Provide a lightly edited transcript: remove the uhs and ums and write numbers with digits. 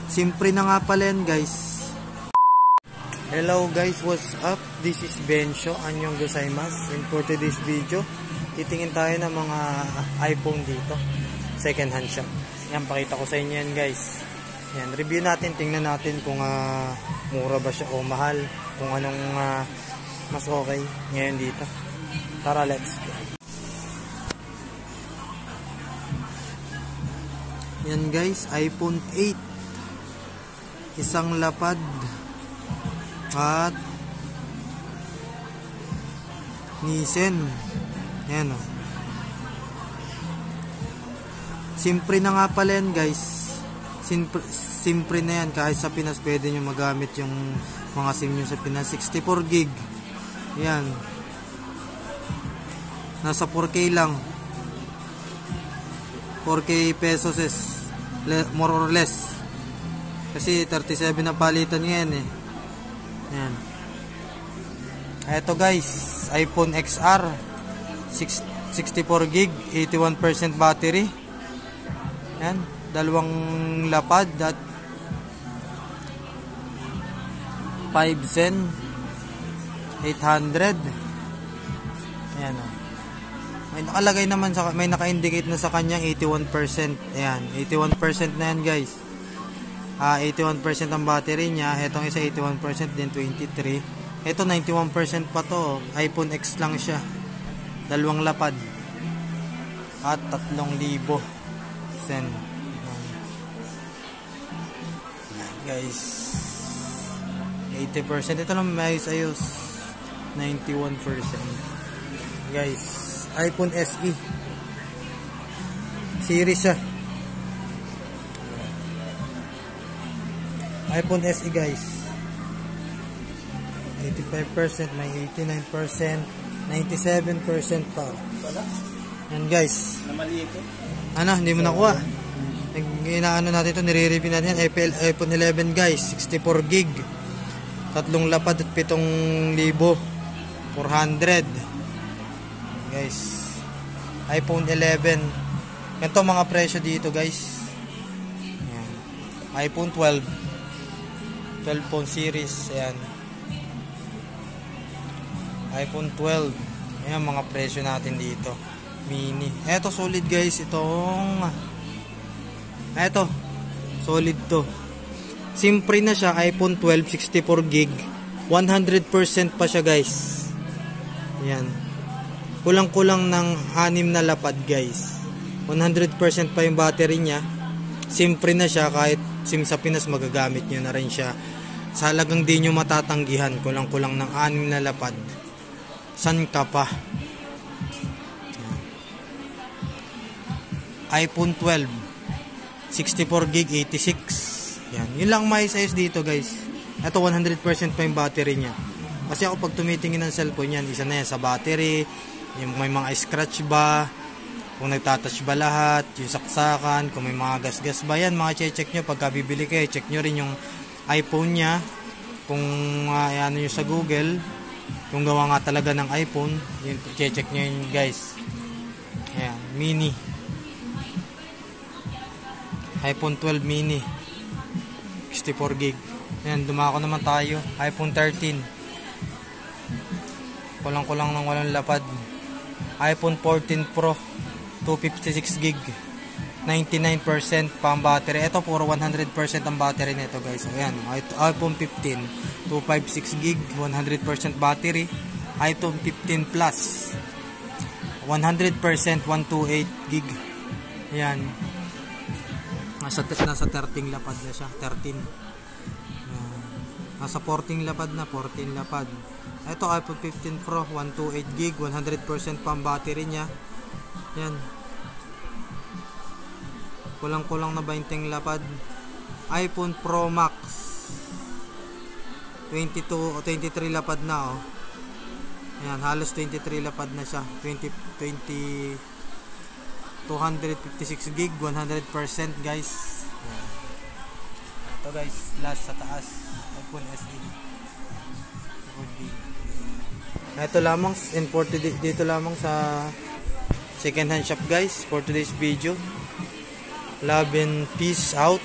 Siyempre na nga pala yan, guys. Hello guys, what's up? This is Bencho, anyong gozaimasu. And for today's video, titingin tayo ng mga iPhone dito. Second hand shop. Yan, pakita ko sa inyo yan, guys. Yan, review natin, tingnan natin kung mura ba siya o mahal. Kung anong mas okay ngayon dito. Tara, let's go. Yan guys, iPhone 8. Isang lapad. At Nisen. Ayan o. Siyempre na nga pala yan guys. Siyempre na yan. Kahit sa Pinas pwede nyo magamit yung mga SIM nyo sa Pinas. 64 gig. Ayan. Nasa 4K lang. 4K pesos is more or less. Kasi 37 na palitan ngayon eh. Ayan. Ito guys, iPhone XR 64 gig, 81% battery. Ayan, dalawang lapad at 5 Zen 800. Ayan o. May nakalagay naman sa, may naka-indicate na sa kanyang 81%. Ayan, 81% na yan guys. 81% ang battery niya. Itong isa 81% din 23. Ito 91% pa to. iPhone X lang siya. Dalawang lapad. At 3,000 Zen. Guys. 80%. Ito lang may ayos. 91%. Guys. iPhone SE. Series siya. iPhone SE guys. 85%, may 89%, 97% pa. Yan guys. Ano, hindi mo nakuha. Inaano natin ito, nire-review natin yan. iPhone 11 guys, 64 gig. 3 lapad at 7,400. Guys. iPhone 11. Ganito mga presyo dito guys. Yan. iPhone 12 phone series. Ayan. iPhone 12. Ayan mga presyo natin dito. Mini. Eto solid guys. Itong eto. Solid to. Siyempre na siya. iPhone 12 64 gig. 100% pa siya guys. Ayan. Kulang-kulang ng 6 na lapad guys. 100% pa yung battery niya. Siyempre na siya. Kahit SIM sa Pinas magagamit nyo na rin siya. Sa halagang di nyo matatanggihan, kulang-kulang ng 6 na lapad. San ka pa? iPhone 12 64 gig 86. Yan. Yun lang may size dito guys. Ito 100% pa yung battery niya. Kasi ako pag tumitingin ng cellphone yan, isa na yan sa battery, yung may mga scratch ba, kung nagtatouch ba lahat, yung saksakan, kung may mga gas-gas ba yan, mga check nyo pagka bibili kayo, check nyo rin yung iPhone nya, kung ano nyo sa Google, kung gawa nga talaga ng iPhone, yun, check nyo yun guys. Ayan, mini iPhone 12 mini 64 gig. Ayan, dumako naman tayo, iPhone 13 kulang-kulang ng walang lapad. iPhone 14 Pro 256 gig, 99% pa ang battery. Ito puro 100% ang battery nito guys. Ayan, iPhone 15 256 gig, 100% battery. iPhone 15 Plus 100% 128 gig. Ayan, nasa 13 lapad na siya, 13. Nasa 14 lapad na, 14 lapad. Ito iPhone 15 Pro 128 gig, 100% pa ang battery niya. Yan. Kulang-kulang na 20 lapad. iPhone Pro Max 22 o 23 lapad na oh. Ayan, halos 23 lapad na siya. 256 gig, 100% guys. Ayan. Ito guys, last sa taas, iPhone SE. Ito lamang, imported dito lamang sa second hand shop guys for today's video. Love and peace out.